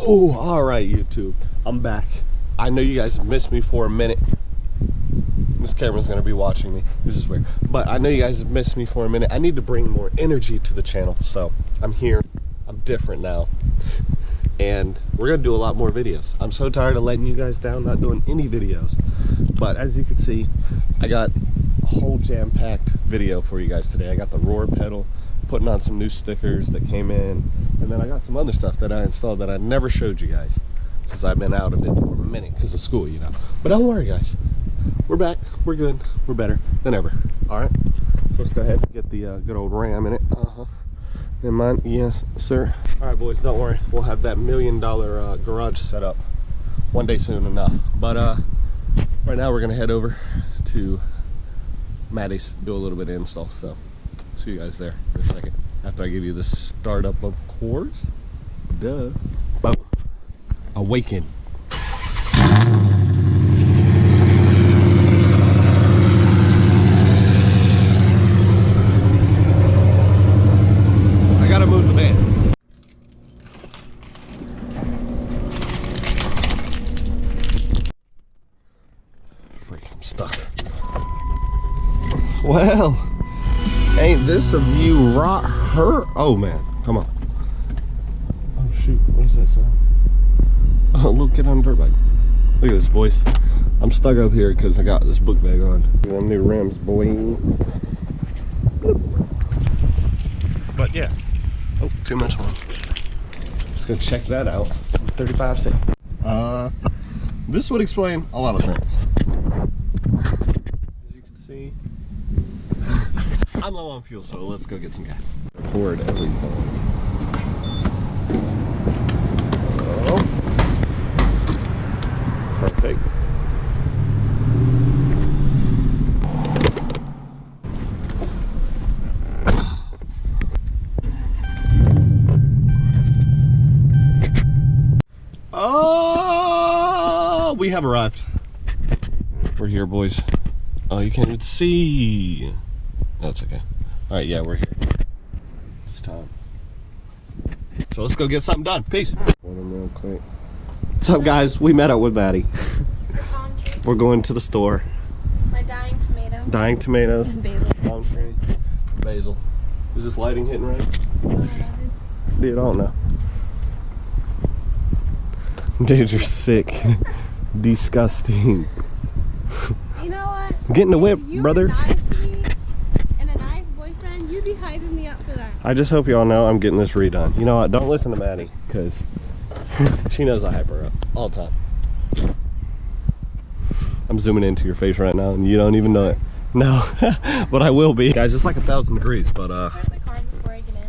Oh, all right, YouTube. I'm back. I know you guys have missed me for a minute. This camera's gonna be watching me. This is weird. But I know you guys have missed me for a minute. I need to bring more energy to the channel. So I'm here. I'm different now. And we're gonna do a lot more videos. I'm so tired of letting you guys down, not doing any videos. But as you can see, I got a whole jam-packed video for you guys today. I got the roar pedal, putting on some new stickers that came in, and then I got some other stuff that I installed that I never showed you guys because I've been out of it for a minute because of school, you know. But don't worry, guys. We're back. We're good. We're better than ever. All right. So let's go ahead and get the good old Ram in it. In mine, yes, sir. All right, boys. Don't worry. We'll have that $1 million garage set up one day soon enough. But right now we're gonna head over to Maddie's, do a little bit of install. So see you guys there in a second after I give you the startup, of course. Duh. Boom. Awaken. I gotta move the van. Freak, I'm stuck. Well, ain't this a view right her? Oh man, come on. Oh shoot, what is that sound? Oh, look, get on the dirt bike. Look at this, boys. I'm stuck up here because I got this book bag on. Them new rims, boy. But yeah. Oh, too much on. Just gonna check that out. 35 cents. This would explain a lot of things. As you can see, I'm low on fuel, so let's go get some gas. Record everything. Perfect. Oh, we have arrived. We're here, boys. Oh, you can't even see. That's okay. All right, yeah, we're here. It's time. So let's go get something done. Peace. Real quick. What's up, guys? We met up with Maddie. We're going to the store. My dying tomato. Dying tomatoes. And basil. Palm tree. Basil. Is this lighting hitting right? Dude, I don't know. Dude, you're sick. Disgusting. You know what? Get in the whip, you brother. Were nice to me and a nice boyfriend, you'd be hyping me up for that. I just hope y'all know I'm getting this redone. You know what? Don't listen to Maddie, because she knows I hype her up all the time. I'm zooming into your face right now, and you don't even know it. No, but I will be. Guys, it's like 1,000 degrees, but Start the car before I get in.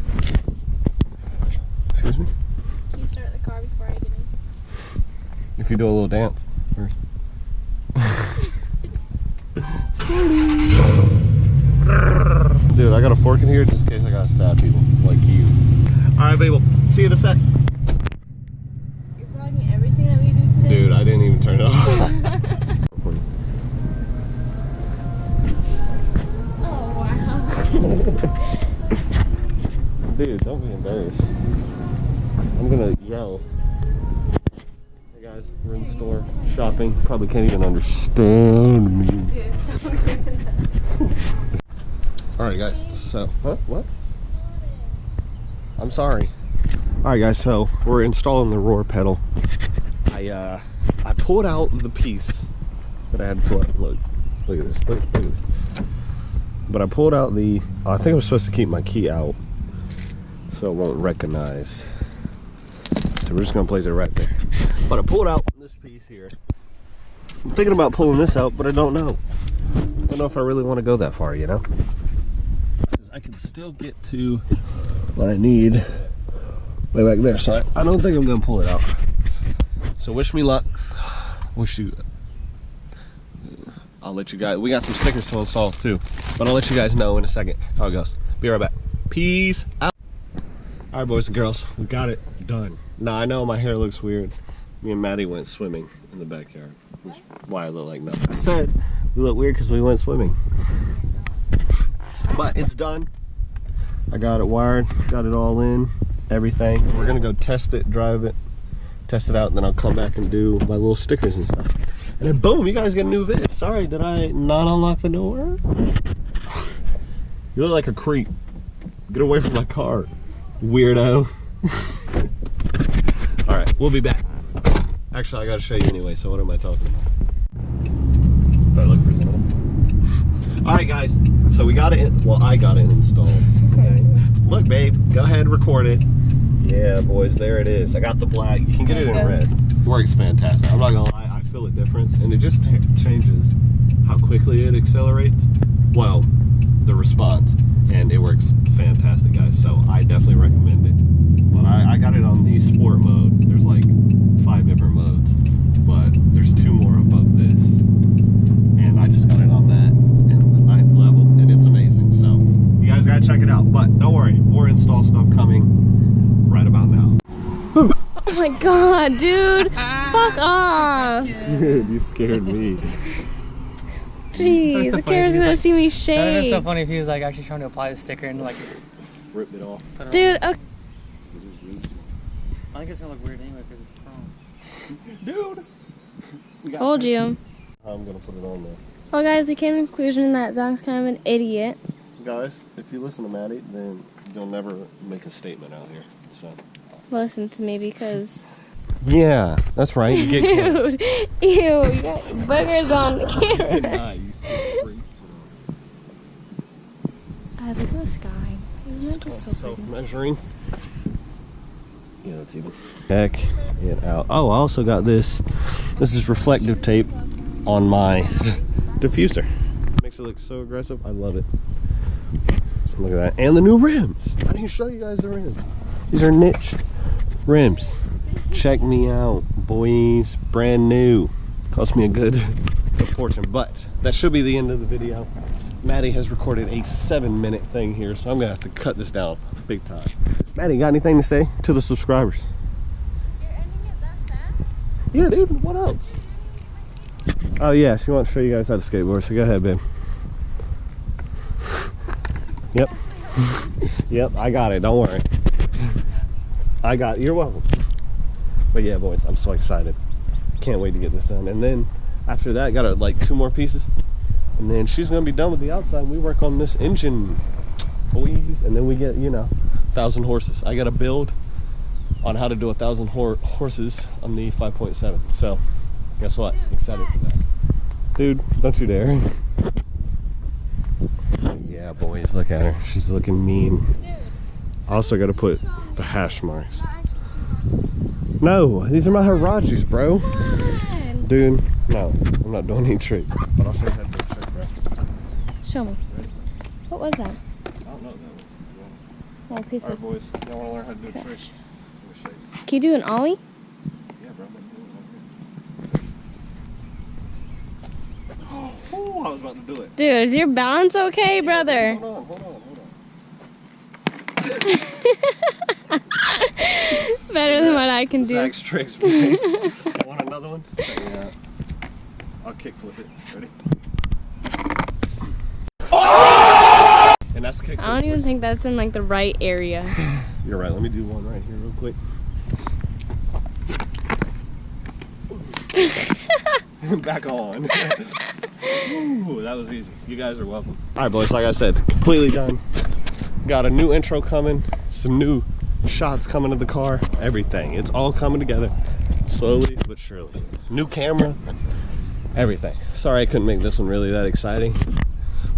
Excuse me? Can you start the car before I get in? If you do a little dance first. Dude, I got a fork in here just in case I gotta stab people like you. Alright, people. See you in a sec. You're vlogging everything that we do today? Dude, I didn't even turn it off. Oh, wow. Dude, don't be embarrassed. I'm gonna yell. Hey guys, we're in the store shopping. Probably can't even understand me. Dude, stop doing that. Alright guys, so, what? I'm sorry. Alright guys, so we're installing the roar pedal. I pulled out the piece that I had to pull out. Look at this, look at this. But I pulled out the, I think I was supposed to keep my key out so it won't recognize. So we're just gonna place it right there. But I pulled out this piece here. I'm thinking about pulling this out, but I don't know. I don't know if I really want to go that far, you know? I can still get to what I need way back there, so I don't think I'm gonna pull it out. So wish me luck. Wish you. I'll let you guys. We got some stickers to install too, but I'll let you guys know in a second how it goes. Be right back. Peace out. All right, boys and girls, we got it done. Now I know my hair looks weird. Me and Maddie went swimming in the backyard, which is why I look like that. I said we look weird because we went swimming. But it's done. I got it wired, got it all in, everything. We're gonna go test it, drive it, test it out, and then I'll come back and do my little stickers and stuff. And then boom, you guys get a new vid. Sorry, did I not unlock the door? You look like a creep. Get away from my car, weirdo. Alright, we'll be back. Actually, I gotta show you anyway, so what am I talking about? Do I look presentable? Alright guys, so we got it, well I got it installed. Okay. Look babe, go ahead, record it. Yeah boys, there it is. I got the black, you can get it in red. Works fantastic, I'm not gonna lie, I feel a difference. And it just changes how quickly it accelerates. Well, the response. And it works fantastic guys, so I definitely recommend it. But I got it on the sport mode. There's like 5 different modes, but there's 2 more above this. And I just got it on that in the 9th level, and it's amazing. So you guys gotta check it out. But don't worry, more install stuff coming right about now. Oh my god, dude! Fuck off! Dude, you scared me. Jeez, the camera's gonna see me shake. That would have been so funny if he was like actually trying to apply the sticker and like Ripped it off. Dude, okay. I think it's gonna look weird anyway because it's chrome. Dude! Told you. I'm gonna put it on there. Well guys, we came to the conclusion that Zach's kind of an idiot. Guys, if you listen to Maddie, then you'll never make a statement out here. So Listen to me because... yeah, that's right. You get Dude, ew, you got boogers on the camera. nice. Guys, look at the sky. Isn't that just so pretty? Self-measuring. Yeah, that's even. Back and out. Oh, I also got this. This is reflective tape on my diffuser. Makes it look so aggressive. I love it. So look at that. And the new rims. I didn't show you guys the rims. These are niche rims. Check me out, boys. Brand new. Cost me a good fortune, but that should be the end of the video. Maddie has recorded a 7-minute thing here, so I'm gonna have to cut this down big time. Maddie, got anything to say to the subscribers? You're ending it that fast? Yeah, dude, what else? Oh yeah, she wants to show you guys how to skateboard, so go ahead, babe. Yep. Yep, I got it, don't worry. I got it, you're welcome. But yeah, boys, I'm so excited. Can't wait to get this done. And then after that, got like 2 more pieces. And then she's gonna be done with the outside. We work on this engine, boys, and then we get, you know, 1,000 horses. I got a build on how to do 1,000 horses on the 5.7. So, guess what? Excited for that. Dude, don't you dare. Yeah, boys, look at her. She's looking mean. I also got to put the hash marks. No, these are my Harajis, bro. Dude, no, I'm not doing any tricks. But I'll show you how to do a trick, bro. Show me. Ready? What was that? I don't know that was. Oh, piece Alright, of... boys, y'all want to learn how to do a trick? Let me show you. Can you do an ollie? Yeah, bro, I'm gonna do it right here. Oh, I was about to do it. Dude, is your balance okay, brother? Hold on. Better than what I can do. Zach's tricks, boys. Want another one? Check me out. I'll kickflip it. Ready? And that's kickflip. I don't even think that's in like the right area. You're right. Let me do one right here real quick. Back on. Ooh, that was easy. You guys are welcome. All right, boys. Like I said, completely done. Got a new intro coming. Some new shots coming to the car. Everything. It's all coming together slowly but surely. New camera. Everything. Sorry I couldn't make this one really that exciting,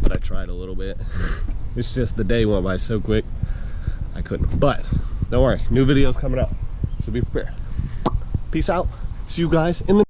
but I tried a little bit. It's just the day went by so quick I couldn't. But don't worry, new videos coming up, so be prepared. Peace out. See you guys in the